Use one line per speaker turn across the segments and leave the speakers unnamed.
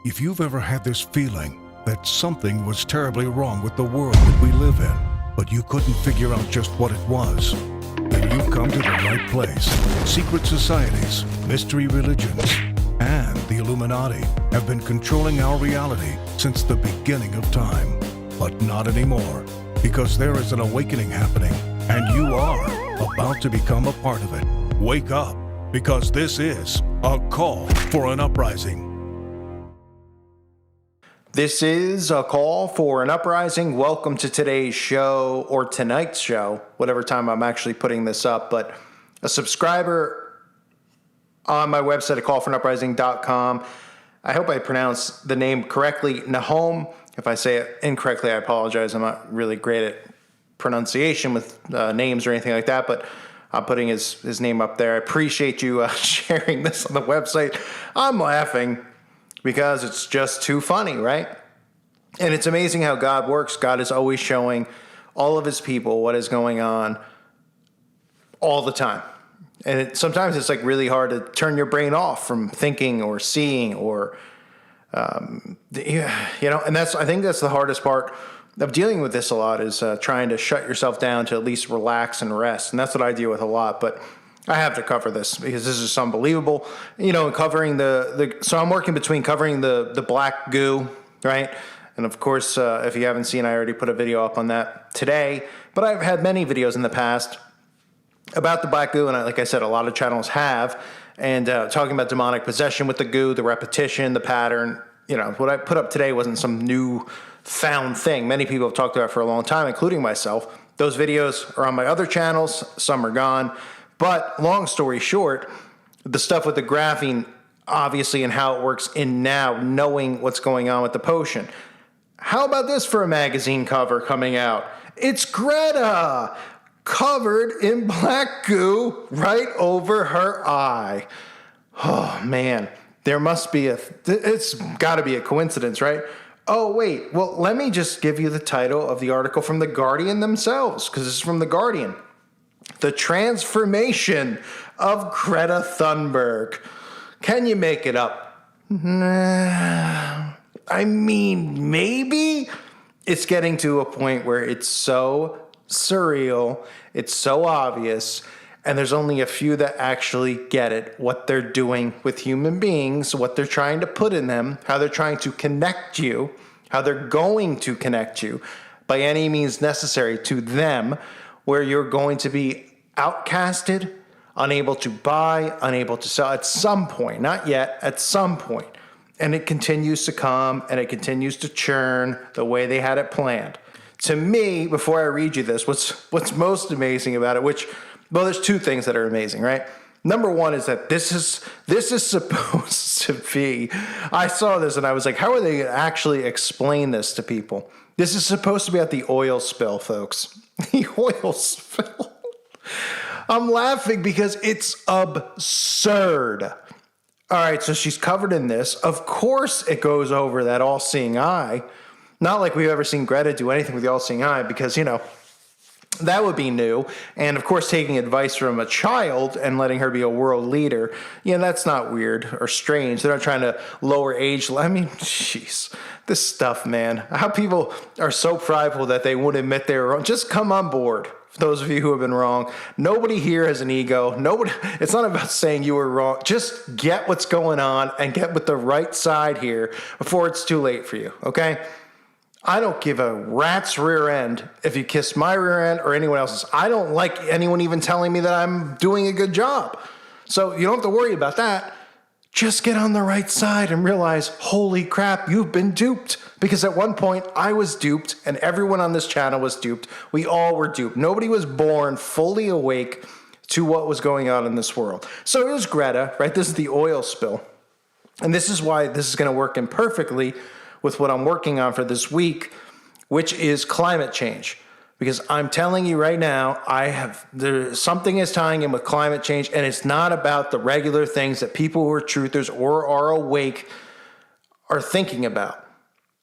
If you've ever had this feeling that something was terribly wrong with the world that we live in, but you couldn't figure out just what it was, then you've come to the right place. Secret societies, mystery religions, and the Illuminati have been controlling our reality since the beginning of time. But not anymore, because there is an awakening happening, and you are about to become a part of it. Wake up, because this is a call for an uprising.
This is a call for an uprising. Welcome to today's show, or tonight's show, whatever time I'm actually putting this up. But a subscriber on my website at callforanuprising.com. I hope I pronounced the name correctly. Nahom. If I say it incorrectly, I apologize. I'm not really great at pronunciation with names or anything like that, but I'm putting his name up there. I appreciate you sharing this on the website. I'm laughing because it's just too funny, right? And it's amazing how God works. God is always showing all of his people what is going on all the time. And sometimes it's like really hard to turn your brain off from thinking or seeing or, and I think that's the hardest part of dealing with this a lot is trying to shut yourself down to at least relax and rest. And that's what I deal with a lot. But I have to cover this because this is unbelievable. Covering so I'm working between covering the black goo, right? And of course, if you haven't seen, I already put a video up on that today. But I've had many videos in the past about the black goo, and like I said, a lot of channels have, and talking about demonic possession with the goo, the repetition, the pattern. What I put up today wasn't some new found thing. Many people have talked about it for a long time, including myself. Those videos are on my other channels. Some are gone. But long story short, the stuff with the graphene, obviously, and how it works in now, knowing what's going on with the potion. How about this for a magazine cover coming out? It's Greta, covered in black goo right over her eye. Oh, man. There must be it's got to be a coincidence, right? Oh, wait. Well, let me just give you the title of the article from The Guardian themselves, because this is from The Guardian. The Transformation of Greta Thunberg. Can you make it up? Nah. I mean, maybe. It's getting to a point where it's so surreal, it's so obvious, and there's only a few that actually get it, what they're doing with human beings, what they're trying to put in them, how they're trying to connect you, how they're going to connect you by any means necessary to them, where you're going to be outcasted, unable to buy, unable to sell at some point, not yet, at some point. And it continues to come and it continues to churn the way they had it planned. To me, before I read you this, what's most amazing about it, there's two things that are amazing, right? Number one is that this is supposed to be, I saw this and I was like, how are they going to actually explain this to people? This is supposed to be at the oil spill, folks. The oil spill. I'm laughing because it's absurd. All right, so she's covered in this. Of course it goes over that all-seeing eye. Not like we've ever seen Greta do anything with the all-seeing eye because, that would be new. And, of course, taking advice from a child and letting her be a world leader, that's not weird or strange. They're not trying to lower age. I mean, jeez, this stuff, man. How people are so prideful that they won't admit they were wrong. Just come on board. For those of you who have been wrong, nobody here has an ego. It's not about saying you were wrong. Just get what's going on and get with the right side here before it's too late for you, okay? I don't give a rat's rear end if you kiss my rear end or anyone else's. I don't like anyone even telling me that I'm doing a good job. So you don't have to worry about that. Just get on the right side and realize, holy crap, you've been duped. Because at one point I was duped and everyone on this channel was duped. We all were duped. Nobody was born fully awake to what was going on in this world. So here's Greta, right? This is the oil spill. And this is why this is going to work imperfectly with what I'm working on for this week, which is climate change. Because I'm telling you right now, something is tying in with climate change, and it's not about the regular things that people who are truthers or are awake are thinking about.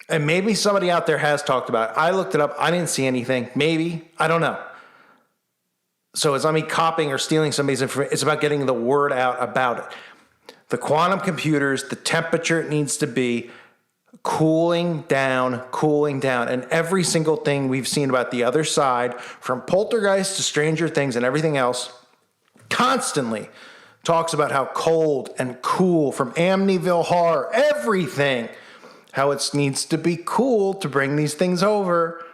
And maybe somebody out there has talked about it. I looked it up. I didn't see anything. Maybe. I don't know. So it's not me copying or stealing somebody's information. It's about getting the word out about it. The quantum computers, the temperature it needs to be, cooling down. And every single thing we've seen about the other side, from poltergeist to Stranger Things and everything else, constantly talks about how cold and cool, from Amityville Horror, everything, how it needs to be cool to bring these things over.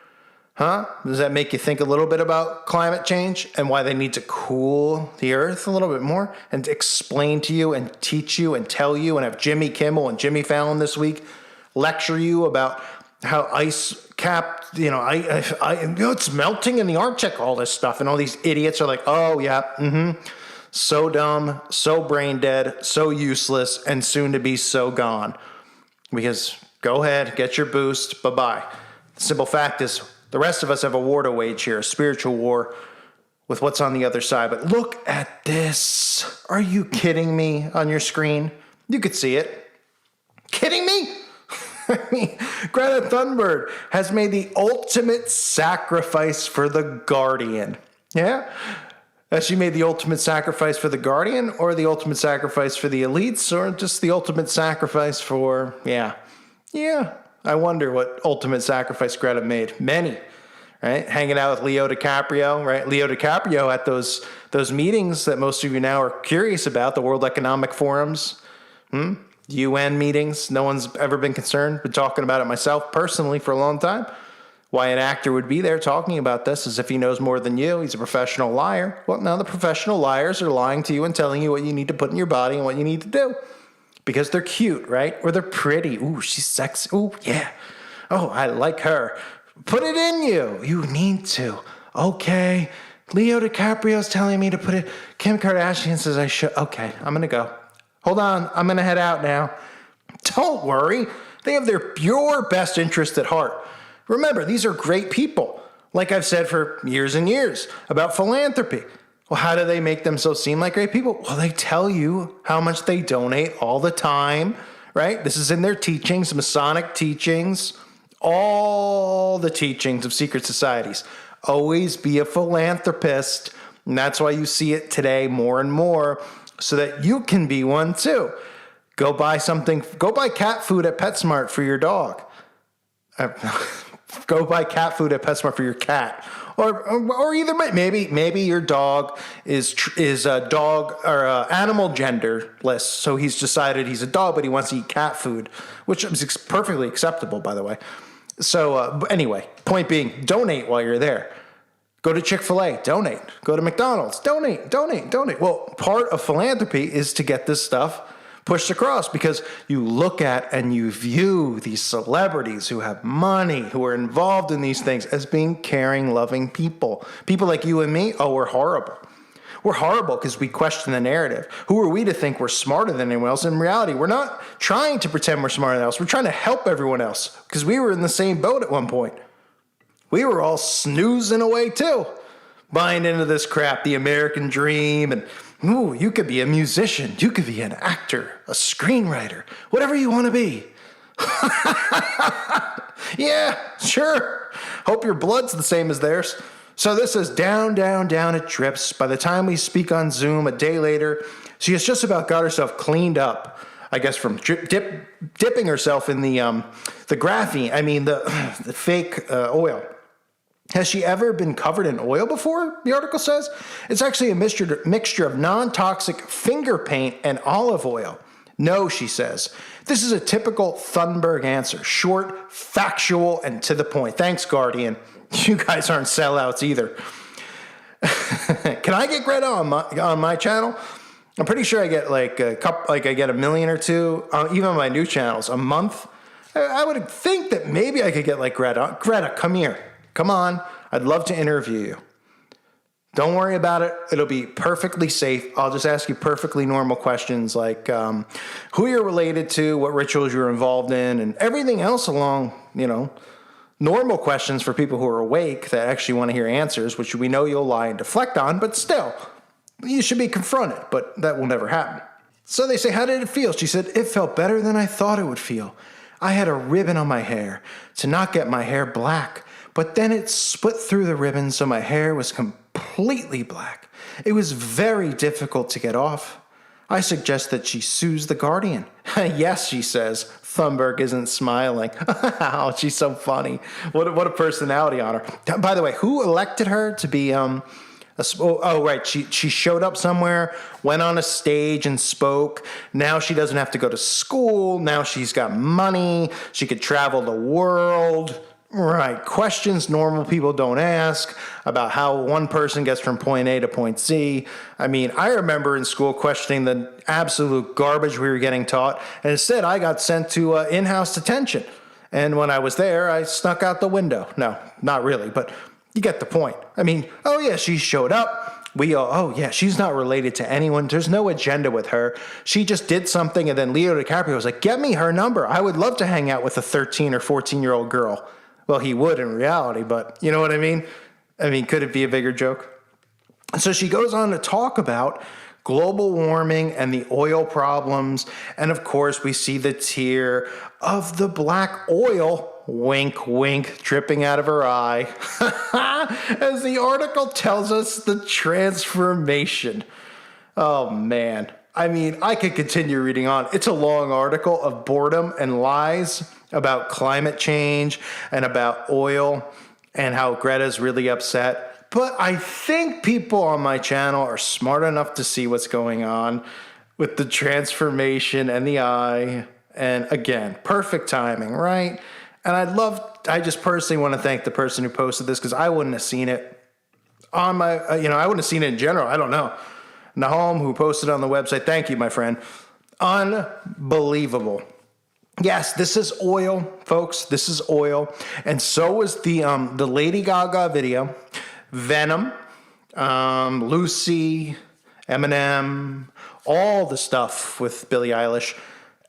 Huh? Does that make you think a little bit about climate change and why they need to cool the earth a little bit more and explain to you and teach you and tell you and have Jimmy Kimmel and Jimmy Fallon this week lecture you about how ice cap, it's melting in the Arctic, all this stuff. And all these idiots are like, oh, yeah, so dumb, so brain dead, so useless, and soon to be so gone. Because go ahead, get your boost, bye-bye. The simple fact is, the rest of us have a war to wage here, a spiritual war with what's on the other side. But look at this. Are you kidding me on your screen? You could see it. Kidding me? I mean, Greta Thunberg has made the ultimate sacrifice for the Guardian. Yeah? Has she made the ultimate sacrifice for the Guardian, or the ultimate sacrifice for the elites, or just the ultimate sacrifice for, yeah. I wonder what ultimate sacrifice Greta made. Many, right? Hanging out with Leo DiCaprio, right? Leo DiCaprio at those meetings that most of you now are curious about, the World Economic Forums, UN meetings. No one's ever been concerned. Been talking about it myself personally for a long time. Why an actor would be there talking about this as if he knows more than you. He's a professional liar. Well, now the professional liars are lying to you and telling you what you need to put in your body and what you need to do. Because they're cute, right? Or they're pretty. Ooh, she's sexy. Ooh, yeah. Oh, I like her. Put it in you. You need to. Okay. Leo DiCaprio's telling me to put it. Kim Kardashian says I should. Okay, I'm going to go. Hold on. I'm going to head out now. Don't worry. They have your best interest at heart. Remember, these are great people. Like I've said for years and years about philanthropy. Well, how do they make themselves seem like great people? Well, they tell you how much they donate all the time, right? This is in their teachings, Masonic teachings, all the teachings of secret societies. Always be a philanthropist. And that's why you see it today more and more, so that you can be one too. Go buy cat food at PetSmart for your dog. Go buy cat food at PetSmart for your cat. Or either maybe your dog is a dog or animal genderless, so he's decided he's a dog, but he wants to eat cat food, which is perfectly acceptable, by the way. So anyway, point being, donate while you're there. Go to Chick-fil-A, donate. Go to McDonald's, donate. Well, part of philanthropy is to get this stuff pushed across, because you look at and you view these celebrities who have money, who are involved in these things, as being caring, loving people. People like you and me, we're horrible. We're horrible because we question the narrative. Who are we to think we're smarter than anyone else? In reality, we're not trying to pretend we're smarter than else. We're trying to help everyone else, because we were in the same boat at one point. We were all snoozing away too, buying into this crap, the American dream, and ooh, you could be a musician, you could be an actor, a screenwriter, whatever you want to be. Yeah, sure. Hope your blood's the same as theirs. So this is down it drips. By the time we speak on Zoom a day later, she has just about got herself cleaned up, I guess, from dipping herself in the graphene, the fake oil. Has she ever been covered in oil before, the article says? It's actually a mixture of non-toxic finger paint and olive oil. No, she says. This is a typical Thunberg answer. Short, factual, and to the point. Thanks, Guardian. You guys aren't sellouts either. Can I get Greta on my channel? I'm pretty sure I get I get 1 million or 2, even on my new channels, a month. I would think that maybe I could get like Greta. Greta, come here. Come on, I'd love to interview you. Don't worry about it. It'll be perfectly safe. I'll just ask you perfectly normal questions like who you're related to, what rituals you're involved in, and everything else along, normal questions for people who are awake that actually want to hear answers, which we know you'll lie and deflect on, but still, you should be confronted, but that will never happen. So they say, how did it feel? She said, it felt better than I thought it would feel. I had a ribbon on my hair to not get my hair black. But then it split through the ribbon, so my hair was completely black. It was very difficult to get off. I suggest that she sues the Guardian. Yes, she says, Thunberg isn't smiling. Oh, she's so funny. What a personality on her. By the way, who elected her to be right. She showed up somewhere, went on a stage and spoke. Now she doesn't have to go to school. Now she's got money. She could travel the world. Right. Questions normal people don't ask about how one person gets from point A to point C. I mean, I remember in school questioning the absolute garbage we were getting taught. And instead, I got sent to in-house detention. And when I was there, I snuck out the window. No, not really, but you get the point. I mean, oh yeah, she showed up. She's not related to anyone. There's no agenda with her. She just did something, and then Leo DiCaprio was like, get me her number. I would love to hang out with a 13 or 14-year-old girl. Well, he would in reality, but you know what I mean? I mean, could it be a bigger joke? So she goes on to talk about global warming and the oil problems. And of course, we see the tear of the black oil, wink, wink, dripping out of her eye. As the article tells us, the transformation. Oh, man. I mean, I could continue reading on. It's a long article of boredom and lies about climate change and about oil and how Greta's really upset. But I think people on my channel are smart enough to see what's going on with the transformation and the eye. And again, perfect timing, right? And I just personally want to thank the person who posted this, because I wouldn't have seen it on my, I wouldn't have seen it in general. I don't know. Nahum, who posted on the website, thank you, my friend. Unbelievable. Yes, this is oil, folks. This is oil. And so is the Lady Gaga video, Venom, Lucy, Eminem, all the stuff with Billie Eilish.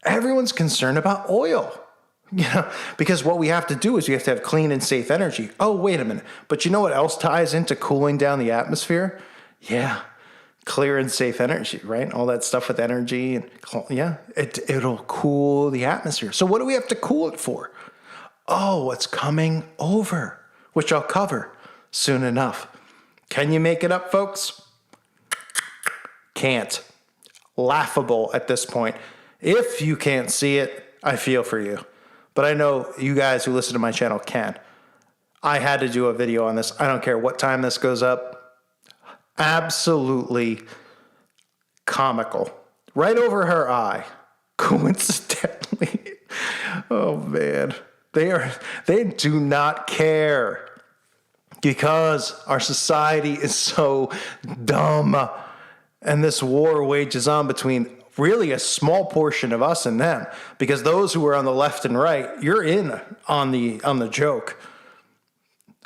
Everyone's concerned about oil. Because what we have to do is we have to have clean and safe energy. Oh, wait a minute. But you know what else ties into cooling down the atmosphere? Yeah. Clear and safe energy, right? All that stuff with energy, and it'll cool the atmosphere. So what do we have to cool it for? Oh, what's coming over, which I'll cover soon enough. Can you make it up, folks? Can't. Laughable at this point. If you can't see it, I feel for you. But I know you guys who listen to my channel can. I had to do a video on this. I don't care what time this goes up. Absolutely comical. Right over her eye. Coincidentally. Oh man. They do not care. Because our society is so dumb. And this war wages on between really a small portion of us and them. Because those who are on the left and right, you're in on the joke.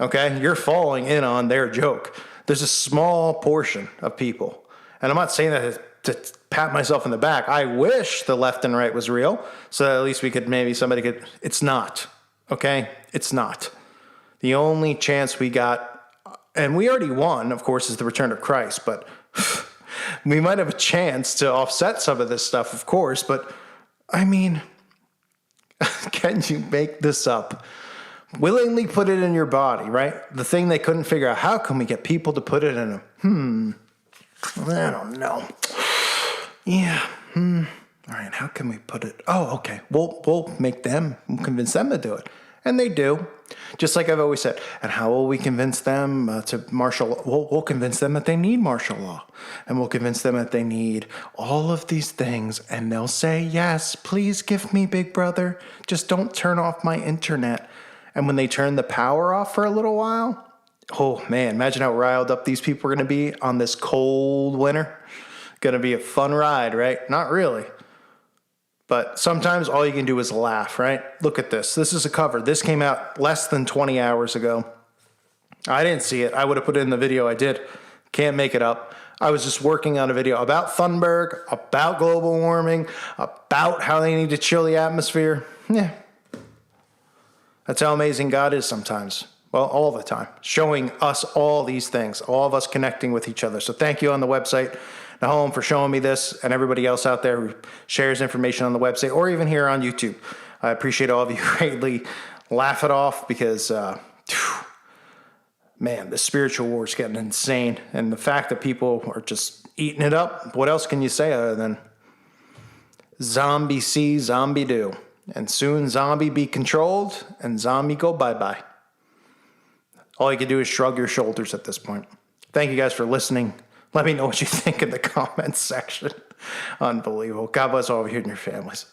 Okay? You're falling in on their joke. There's a small portion of people. And I'm not saying that to pat myself in the back. I wish the left and right was real, so that at least somebody could. It's not. Okay? It's not. The only chance we got, and we already won, of course, is the return of Christ, but we might have a chance to offset some of this stuff, of course, but I mean, can you make this up? Willingly put it in your body, right? The thing they couldn't figure out, how can we get people to put it in I don't know. Yeah. All right, how can we put it? Oh, okay. We'll convince them to do it. And they do. Just like I've always said. And how will we convince them to martial law? We'll convince them that they need martial law. And we'll convince them that they need all of these things. And they'll say, yes, please give me, big brother. Just don't turn off my internet. And when they turn the power off for a little while, oh man, imagine how riled up these people are going to be on this cold winter. Going to be a fun ride, right? Not really. But sometimes all you can do is laugh, right? Look at this. This is a cover. This came out less than 20 hours ago. I didn't see it. I would have put it in the video I did. Can't make it up. I was just working on a video about Thunberg, about global warming, about how they need to chill the atmosphere. Yeah. That's how amazing God is sometimes. Well, all the time. Showing us all these things. All of us connecting with each other. So thank you on the website, Nahum, for showing me this, and everybody else out there who shares information on the website or even here on YouTube. I appreciate all of you greatly. Laugh it off because, man, the spiritual war is getting insane. And the fact that people are just eating it up, what else can you say other than zombie see, zombie do? and soon zombie be controlled and zombie go bye-bye. All you can do is shrug your shoulders at this point. Thank you guys for listening. Let me know what you think in the comments section. Unbelievable. God bless all of you and your families.